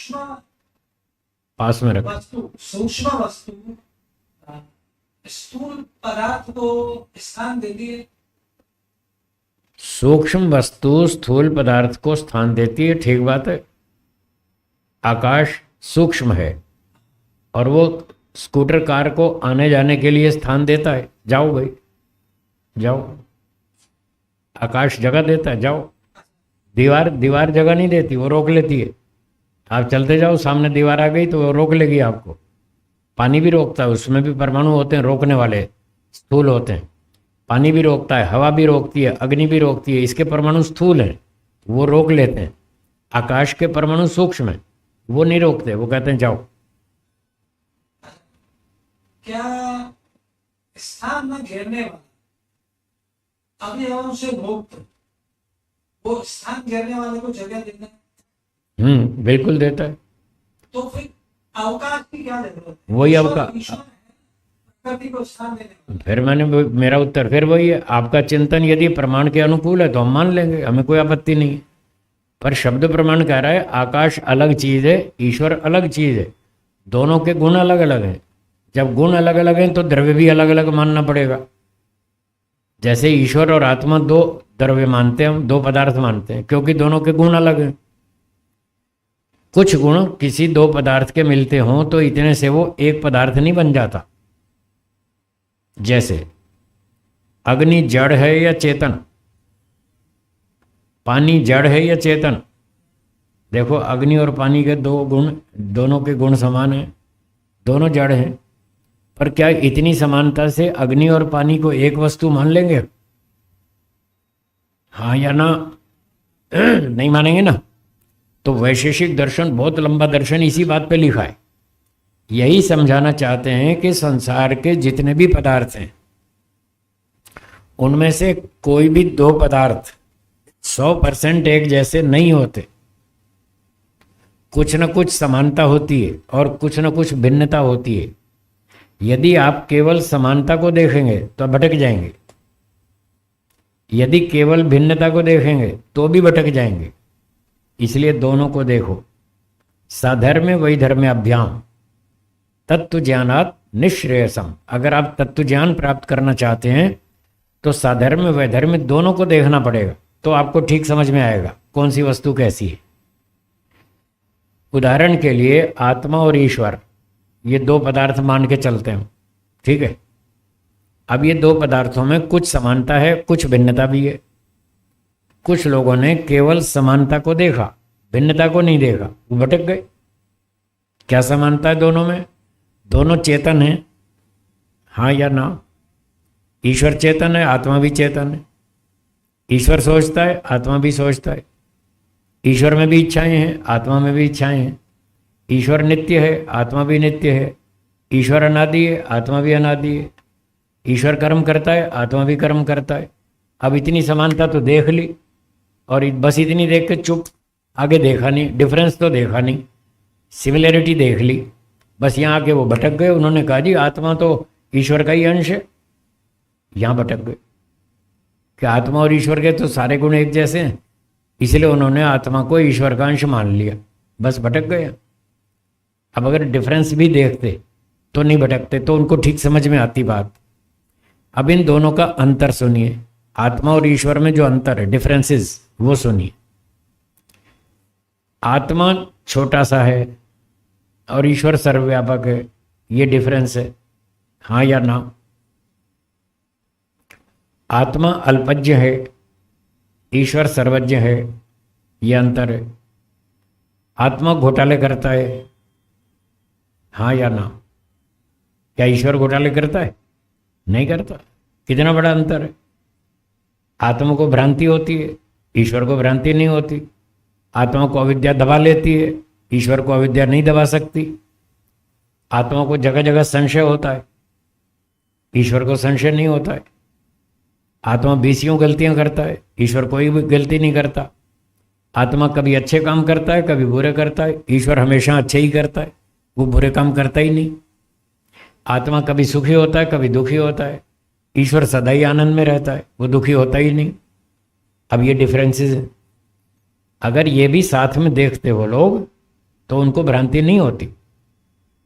सूक्ष्म पास में रख। वस्तु, सूक्ष्म वस्तु स्थूल पदार्थ को स्थान देती है। सूक्ष्म वस्तु स्थूल पदार्थ को स्थान देती है, ठीक बात है। आकाश सूक्ष्म है और वो स्कूटर कार को आने जाने के लिए स्थान देता है। जाओ भाई जाओ, आकाश जगह देता है, जाओ। दीवार जगह नहीं देती, वो रोक लेती है। आप चलते जाओ, सामने दीवार आ गई तो वो रोक लेगी आपको। पानी भी रोकता है, उसमें भी परमाणु होते हैं रोकने वाले, स्थूल होते हैं। पानी भी रोकता है, हवा भी रोकती है, अग्नि भी रोकती है। इसके परमाणु स्थूल हैं, वो रोक लेते हैं। आकाश के परमाणु सूक्ष्म हैं, वो नहीं रोकते, वो कहते हैं जाओ। क्या स्थान में घेरने वाला अवयवों से मुक्त वो स्थान घेरने वाले को जगह देता है? बिल्कुल देता है। तो फिर अवकाश की क्या जरूरत है? वही ईश्वर- अवकाश। ईश्वर है प्रकृति को स्थान देने वाला। फिर मेरा उत्तर फिर वही है। आपका चिंतन यदि प्रमाण के अनुकूल है तो हम मान लेंगे, हमें कोई आपत्ति नहीं है। पर शब्द प्रमाण कह रहा है आकाश अलग चीज है, ईश्वर अलग चीज है, दोनों के गुण अलग अलग हैं। जब गुण अलग अलग हैं तो द्रव्य भी अलग अलग मानना पड़ेगा। जैसे ईश्वर और आत्मा दो द्रव्य मानते हैं, हम दो पदार्थ मानते हैं, क्योंकि दोनों के गुण अलग हैं। कुछ गुण किसी दो पदार्थ के मिलते हों तो इतने से वो एक पदार्थ नहीं बन जाता। जैसे अग्नि जड़ है या चेतन, पानी जड़ है या चेतन। देखो अग्नि और पानी के दो गुण, दोनों के गुण समान हैं, दोनों जड़ हैं। पर क्या इतनी समानता से अग्नि और पानी को एक वस्तु मान लेंगे? हाँ या ना? नहीं मानेंगे ना। तो वैशेषिक दर्शन बहुत लंबा दर्शन इसी बात पे लिखा है। यही समझाना चाहते हैं कि संसार के जितने भी पदार्थ हैं उनमें से कोई भी दो पदार्थ 100% एक जैसे नहीं होते। कुछ न कुछ समानता होती है और कुछ न कुछ भिन्नता होती है। यदि आप केवल समानता को देखेंगे तो भटक जाएंगे, यदि केवल भिन्नता को देखेंगे तो भी भटक जाएंगे। इसलिए दोनों को देखो। साधर्म्य वैधर्म्याभ्याम तत्व ज्ञानात् निःश्रेयसम। अगर आप तत्व ज्ञान प्राप्त करना चाहते हैं तो साधर्म्य वैधर्म्य दोनों को देखना पड़ेगा, तो आपको ठीक समझ में आएगा कौन सी वस्तु कैसी है। उदाहरण के लिए आत्मा और ईश्वर, ये दो पदार्थ मान के चलते हैं, ठीक है। अब ये दो पदार्थों में कुछ समानता है, कुछ भिन्नता भी है। कुछ लोगों ने केवल समानता को देखा, भिन्नता को नहीं देखा, वो भटक गए। क्या समानता है दोनों में? दोनों चेतन हैं, हाँ या ना? ईश्वर चेतन है, आत्मा भी चेतन है। ईश्वर सोचता है, आत्मा भी सोचता है। ईश्वर में भी इच्छाएं हैं, आत्मा में भी इच्छाएं हैं। ईश्वर नित्य है, आत्मा भी नित्य है। ईश्वर अनादि है, आत्मा भी अनादि है। ईश्वर कर्म करता है, आत्मा भी कर्म करता है। अब इतनी समानता तो देख ली और बस इतनी देख के चुप, आगे देखा नहीं, डिफरेंस तो देखा नहीं, सिमिलैरिटी देख ली, बस यहाँ आके वो भटक गए। उन्होंने कहा जी आत्मा तो ईश्वर का ही अंश है, यहाँ भटक गए कि आत्मा और ईश्वर के तो सारे गुण एक जैसे हैं, इसलिए उन्होंने आत्मा को ईश्वर का अंश मान लिया, बस भटक गए। अब अगर डिफरेंस भी देखते तो नहीं भटकते, तो उनको ठीक समझ में आती बात। अब इन दोनों का अंतर सुनिए, आत्मा और ईश्वर में जो अंतर है, डिफरेंसेस, वो सुनिए। आत्मा छोटा सा है और ईश्वर सर्वव्यापक है, ये डिफरेंस है, हाँ या ना? आत्मा अल्पज्ञ है, ईश्वर सर्वज्ञ है, ये अंतर है। आत्मा घोटाले करता है, हाँ या ना? क्या ईश्वर घोटाले करता है? नहीं करता। कितना बड़ा अंतर है। आत्मा को भ्रांति होती है, ईश्वर को भ्रांति नहीं होती। आत्मा को अविद्या दबा लेती है, ईश्वर को अविद्या नहीं दबा सकती। आत्मा को जगह जगह संशय होता है, ईश्वर को संशय नहीं होता है। आत्मा 20 गलतियां करता है, ईश्वर कोई भी गलती नहीं करता। आत्मा कभी अच्छे काम करता है, कभी बुरे करता है, ईश्वर हमेशा अच्छे ही करता है, वो बुरे काम करता ही नहीं। आत्मा कभी सुखी होता है, कभी दुखी होता है, ईश्वर सदा ही आनंद में रहता है, वो दुखी होता ही नहीं। अब ये डिफरेंसेस हैं। अगर ये भी साथ में देखते हो लोग तो उनको भ्रांति नहीं होती।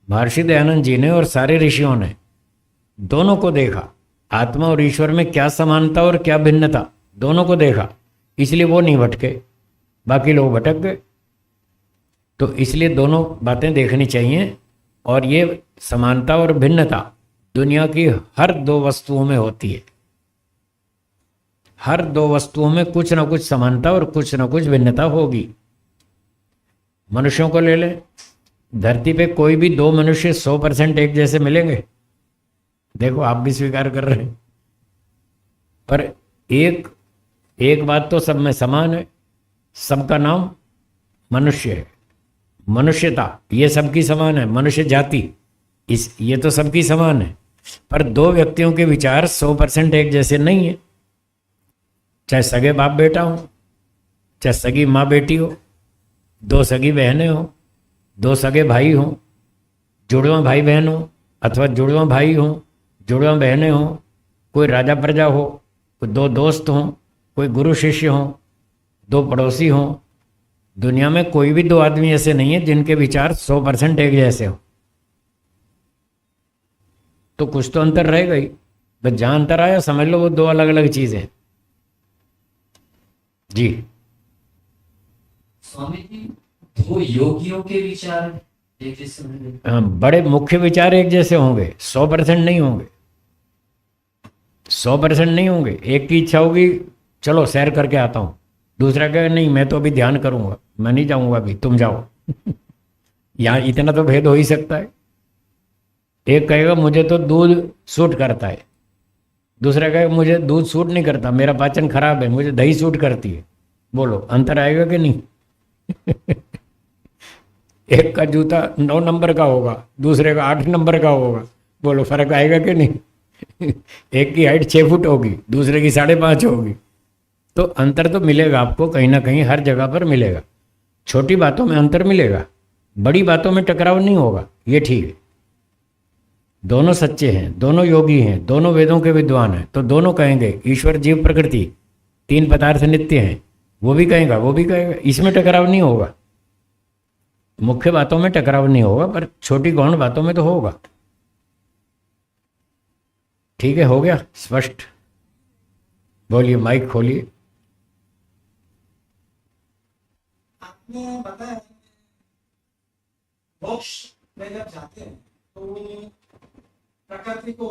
महर्षि दयानंद जी ने और सारे ऋषियों ने दोनों को देखा, आत्मा और ईश्वर में क्या समानता और क्या भिन्नता, दोनों को देखा, इसलिए वो नहीं भटके, बाकी लोग भटक गए। तो इसलिए दोनों बातें देखनी चाहिए। और ये समानता और भिन्नता दुनिया की हर दो वस्तुओं में होती है। हर दो वस्तुओं में कुछ ना कुछ समानता और कुछ ना कुछ भिन्नता होगी। मनुष्यों को ले लें, धरती पे कोई भी दो मनुष्य 100% एक जैसे मिलेंगे? देखो, आप भी स्वीकार कर रहे हैं। पर एक बात तो सब में समान है, सबका नाम मनुष्य है। मनुष्यता ये सबकी समान है, मनुष्य जाति ये तो सबकी समान है। पर दो व्यक्तियों के विचार 100% एक जैसे नहीं है। चाहे सगे बाप बेटा हो, चाहे सगी माँ बेटी हो, दो सगी बहनें हो, दो सगे भाई हो, जुड़वा भाई बहन हो अथवा जुड़वा भाई हो, जुड़वा बहनें हो, कोई राजा प्रजा हो, कोई दो दोस्त हो, कोई गुरु शिष्य हो, दो पड़ोसी हो। दुनिया में कोई भी दो आदमी ऐसे नहीं है जिनके विचार 100% एक जैसे हो। तो कुछ तो अंतर रहेगा ही। बस जहां अंतर आया समझ लो वो दो अलग अलग चीजें। जी स्वामी जी, दो योगियों के विचार एक जैसे होंगे? हाँ, बड़े मुख्य विचार एक जैसे होंगे, 100% नहीं होंगे। 100% नहीं होंगे। एक की इच्छा होगी चलो सैर करके आता हूँ, दूसरा कहेगा नहीं मैं तो अभी ध्यान करूंगा, मैं नहीं जाऊंगा अभी, तुम जाओ। यहाँ इतना तो भेद हो ही सकता है। एक कहेगा मुझे तो दूध सूट करता है, दूसरा कहेगा मुझे दूध सूट नहीं करता, मेरा पाचन खराब है, मुझे दही सूट करती है। बोलो अंतर आएगा कि नहीं? एक का जूता 9 नंबर का होगा, दूसरे का 8 नंबर का होगा। बोलो फर्क आएगा कि नहीं? एक की हाइट 6 फुट होगी, दूसरे की 5.5 होगी। तो अंतर तो मिलेगा आपको, कहीं ना कहीं हर जगह पर मिलेगा। छोटी बातों में अंतर मिलेगा, बड़ी बातों में टकराव नहीं होगा, ये ठीक है। दोनों सच्चे हैं, दोनों योगी हैं, दोनों वेदों के विद्वान हैं, तो दोनों कहेंगे ईश्वर जीव प्रकृति 3 पदार्थ नित्य हैं। वो भी कहेगा, वो भी कहेगा, इसमें टकराव नहीं होगा। मुख्य बातों में टकराव नहीं होगा, पर छोटी गौण बातों में तो होगा। ठीक है, हो गया स्पष्ट? बोलिए, माइक खोलिए। आपने बताया मोक्ष में जब जाते हैं तो प्रकृति को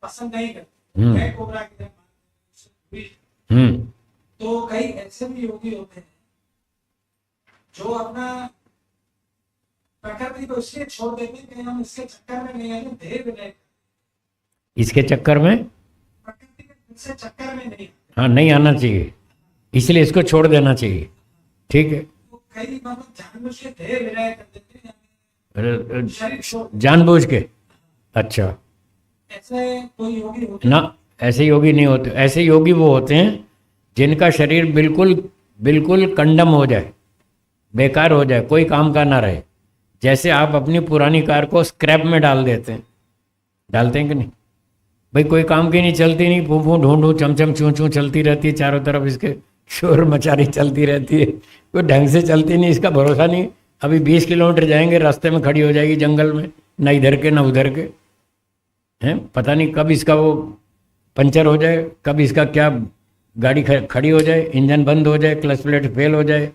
पसंद नहीं करते, मैं कोबरा की तरह। तो कई ऐसे भी योगी होते हैं जो अपना प्रकृति को इसलिए छोड़ देते हैं कि हम इसके चक्कर में नहीं आए, देह विनय, इसके चक्कर में, प्रकृति के चक्कर में नहीं, हाँ नहीं आना चाहिए, इसलिए इसको छोड़ देना चाहिए। ठीक है, तो कई मतलब जानबूझ के देह विनय कर देते हैं, शरीर छोड़। जानबूझ के? अच्छा, ऐसे कोई योगी होते ना, ऐसे योगी नहीं होते। ऐसे योगी वो होते हैं जिनका शरीर बिल्कुल बिल्कुल कंडम हो जाए, बेकार हो जाए, कोई काम का ना रहे। जैसे आप अपनी पुरानी कार को स्क्रैप में डाल देते हैं, डालते हैं कि नहीं भाई? कोई काम की नहीं, चलती नहीं, फूं फूं ढूंढू चमचम चूं चूं चलती रहती है, चारों तरफ इसके शोर मचारी चलती रहती है, कोई ढंग से चलती नहीं, इसका भरोसा नहीं। अभी 20 किलोमीटर जाएंगे, रास्ते में खड़ी हो जाएगी जंगल में, ना इधर के ना उधर के, हैं पता नहीं कब इसका वो पंचर हो जाए, कब इसका क्या गाड़ी खड़ी हो जाए, इंजन बंद हो जाए, क्लच प्लेट फेल हो जाए,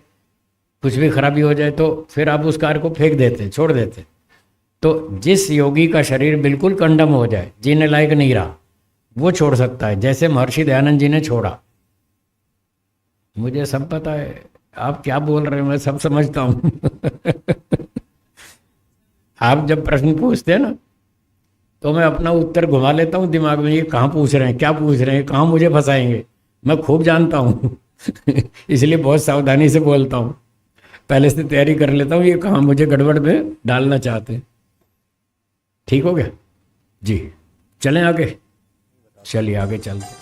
कुछ भी खराबी हो जाए, तो फिर आप उस कार को फेंक देते, छोड़ देते। तो जिस योगी का शरीर बिल्कुल कंडम हो जाए, जीने लायक नहीं रहा, वो छोड़ सकता है, जैसे महर्षि दयानंद जी ने छोड़ा। मुझे सब पता है, आप क्या बोल रहे हैं मैं सब समझता हूँ। आप जब प्रश्न पूछते हैं ना तो मैं अपना उत्तर घुमा लेता हूँ दिमाग में, ये कहाँ पूछ रहे हैं, क्या पूछ रहे हैं, कहाँ मुझे फंसाएंगे, मैं खूब जानता हूँ। इसलिए बहुत सावधानी से बोलता हूँ, पहले से तैयारी कर लेता हूँ, ये कहाँ मुझे गड़बड़ में डालना चाहते हैं। ठीक हो गया जी, चलें आगे, चलिए आगे चलते।